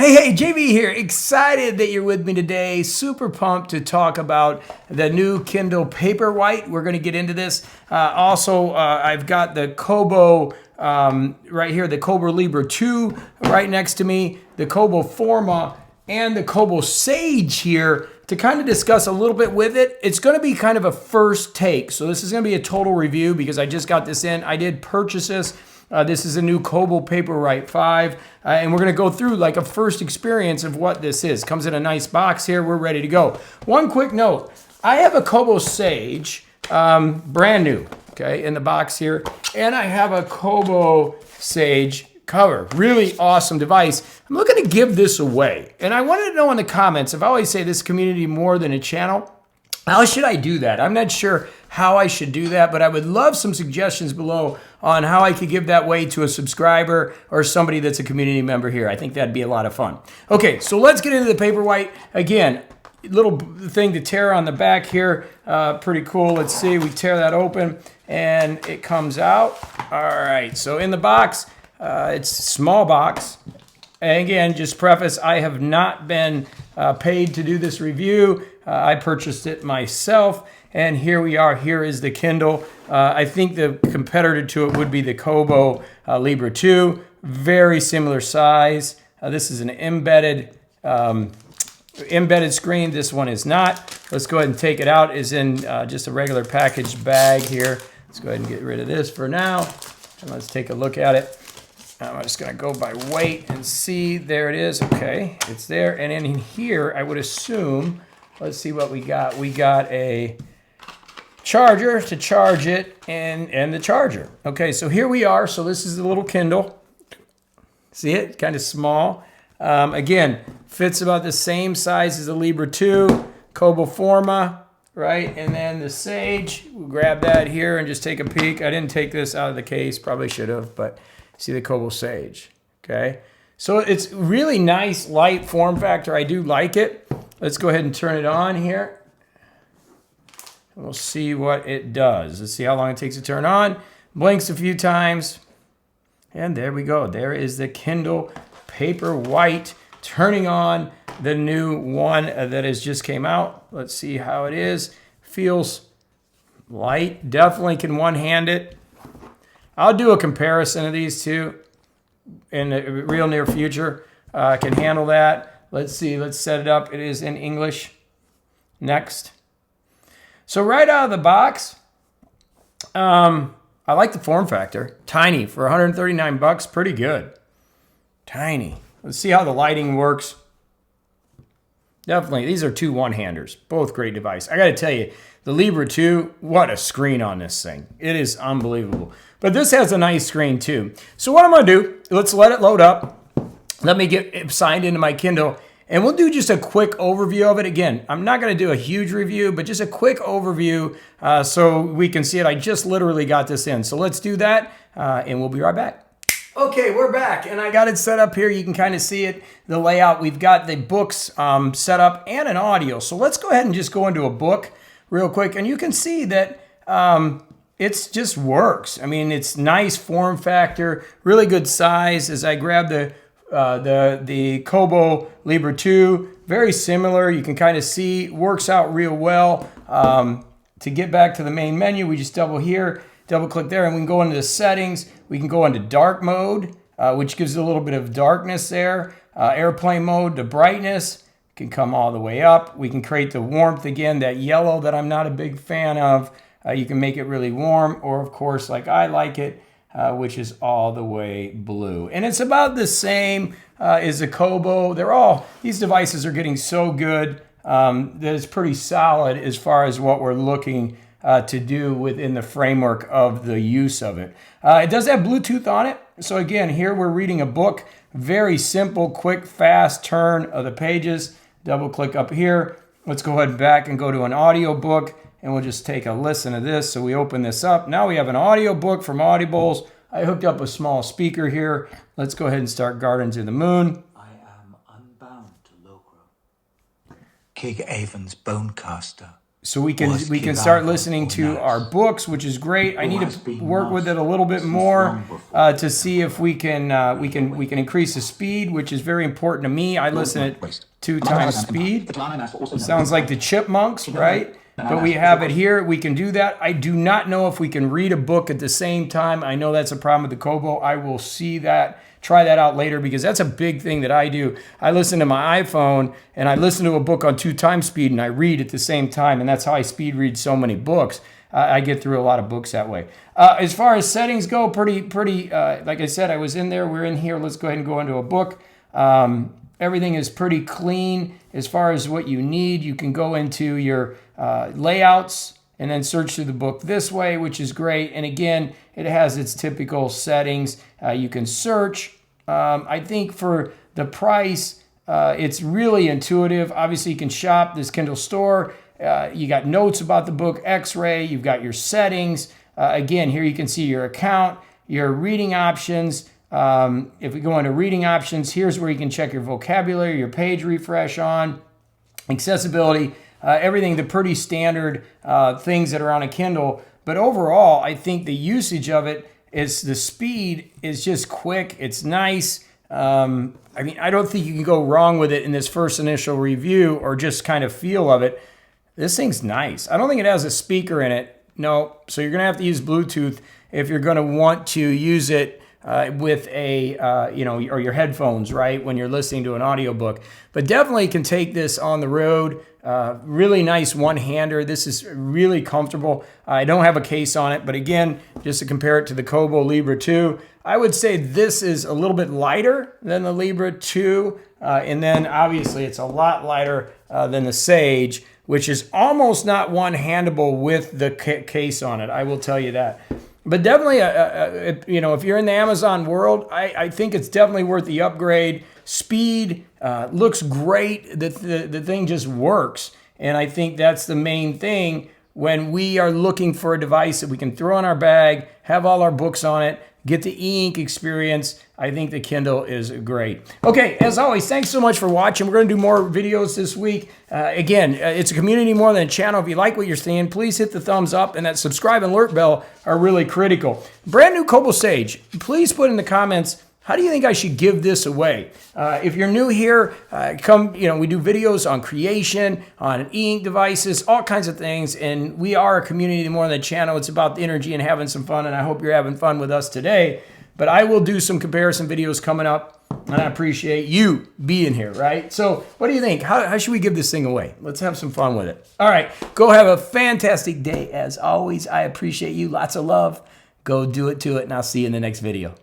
Hey, JV here. Excited that you're with me today. Super pumped to talk about the new Kindle Paperwhite. We're going to get into this. I've got the Kobo right here, the Kobo Libra 2 right next to me, the Kobo Forma, and the Kobo Sage here to kind of discuss a little bit with it. It's going to be kind of a first take. So this is going to be a total review because I just got this in. I did purchase this. This is a new Kobo Paperwhite 5, and we're going to go through like a first experience of what this is. Comes in a nice box here. We're ready to go. One quick note. I have a Kobo Sage, brand new, okay, in the box here, and I have a Kobo Sage cover. Really awesome device. I'm looking to give this away, and I wanted to know in the comments, if I always say this community more than a channel, how should I do that? I'm not sure how I should do that, but I would love some suggestions below on how I could give that away to a subscriber or somebody that's a community member here. I think that'd be a lot of fun. Okay, so let's get into the Paperwhite. Again, little thing to tear on the back here. Pretty cool. Let's see. We tear that open and it comes out. All right, so in the box, it's a small box. And again, just preface, I have not been paid to do this review. I purchased it myself, and here we are. Here is the Kindle. I think the competitor to it would be the Kobo Libra 2. Very similar size. This is an embedded screen. This one is not. Let's go ahead and take it out. It's in just a regular packaged bag here. Let's go ahead and get rid of this for now, and let's take a look at it. I'm just going to go by weight and see. There it is. Okay, it's there. And in here, I would assume, let's see what we got. We got a charger to charge it and the charger. Okay, so here we are. So this is the little Kindle. See it? Kind of small. Again, fits about the same size as the Libra 2, Kobo Forma, right? And then the Sage. We'll grab that here and just take a peek. I didn't take this out of the case. Probably should have, but see the Kobo Sage, okay? So it's really nice, light form factor. I do like it. Let's go ahead and turn it on here. We'll see what it does. Let's see how long it takes to turn on. Blinks a few times. And there we go. There is the Kindle Paperwhite turning on the new one that has just came out. Let's see how it is. Feels light. Definitely can one-hand it. I'll do a comparison of these two in the real near future. I can handle that. Let's see. Let's set it up. It is in English. Next. So right out of the box, I like the form factor. Tiny for 139 bucks. Pretty good. Tiny. Let's see how the lighting works. Definitely. These are two one-handers. Both great device. I got to tell you, the Libra 2, what a screen on this thing. It is unbelievable. But this has a nice screen too. So what I'm going to do, let's let it load up. Let me get signed into my Kindle. And we'll do just a quick overview of it. Again, I'm not going to do a huge review, but just a quick overview so we can see it. I just literally got this in. So let's do that, and we'll be right back. Okay, we're back, and I got it set up here. You can kind of see it, the layout. We've got the books set up and an audio. So let's go ahead and just go into a book real quick, and you can see that it just works. I mean, it's nice form factor, really good size. As I grab the Kobo Libra 2, very similar. You can kind of see, works out real well. To get back to the main menu, we just double click there, and we can go into the settings. We can go into dark mode, which gives a little bit of darkness there. Airplane mode, the brightness can come all the way up. We can create the warmth again, that yellow that I'm not a big fan of. You can make it really warm, or of course, like I like it, which is all the way blue. And it's about the same as the Kobo. These devices are getting so good that it's pretty solid as far as what we're looking to do within the framework of the use of it. It does have Bluetooth on it. So again, here we're reading a book. Very simple, quick, fast turn of the pages. Double click up here. Let's go ahead and back and go to an audio book, and we'll just take a listen to this. So we open this up. Now we have an audio book from Audibles. I hooked up a small speaker here. Let's go ahead and start Gardens of the Moon. I am unbound to Logra. King Avon's Bonecaster. So we can start listening to our books, which is great. I need to work with it a little bit more to see if we can increase the speed, which is very important to me. I listen at 2 times speed. Sounds like the chipmunks, right? But we have it here. We can do that. I do not know if we can read a book at the same time. I know that's a problem with the Kobo. I will see that. Try that out later because that's a big thing that I do. I listen to my iPhone and I listen to a book on 2 times speed and I read at the same time, and that's how I speed read so many books. I get through a lot of books that way. As far as settings go, pretty. Like I said, I was in there. We're in here. Let's go ahead and go into a book. Everything is pretty clean as far as what you need. You can go into your layouts and then search through the book this way, which is great. And again, it has its typical settings. You can search. I think for the price, it's really intuitive. Obviously, you can shop this Kindle store. You got notes about the book, X-ray. You've got your settings. Again, here you can see your account, your reading options. If we go into reading options, here's where you can check your vocabulary, your page refresh on, accessibility, everything, the pretty standard things that are on a Kindle. But overall, I think the usage of it is the speed is just quick. It's nice. I mean, I don't think you can go wrong with it in this first initial review or just kind of feel of it. This thing's nice. I don't think it has a speaker in it. No. So you're going to have to use Bluetooth if you're going to want to use it with a, or your headphones, right, when you're listening to an audiobook. But definitely can take this on the road. Really nice one-hander. This is really comfortable. I don't have a case on it, but again, just to compare it to the Kobo Libra 2, I would say this is a little bit lighter than the Libra 2. And then obviously it's a lot lighter than the Sage, which is almost not one-handable with the case on it. I will tell you that. But definitely, if you're in the Amazon world, I think it's definitely worth the upgrade. Speed looks great. The thing just works. And I think that's the main thing when we are looking for a device that we can throw in our bag, have all our books on it, get the e-ink experience. I think the Kindle is great. Okay, as always, thanks so much for watching. We're going to do more videos this week. Again, it's a community more than a channel. If you like what you're seeing, please hit the thumbs up, and that subscribe and alert bell are really critical. Brand new Kobo Sage. Please put in the comments, how do you think I should give this away? If you're new here, we do videos on creation, on e-ink devices, all kinds of things, and we are a community more than a channel. It's about the energy and having some fun, and I hope you're having fun with us today. But I will do some comparison videos coming up, and I appreciate you being here, right? So what do you think? How should we give this thing away? Let's have some fun with it. All right, go have a fantastic day. As always, I appreciate you. Lots of love. Go do it to it, and I'll see you in the next video.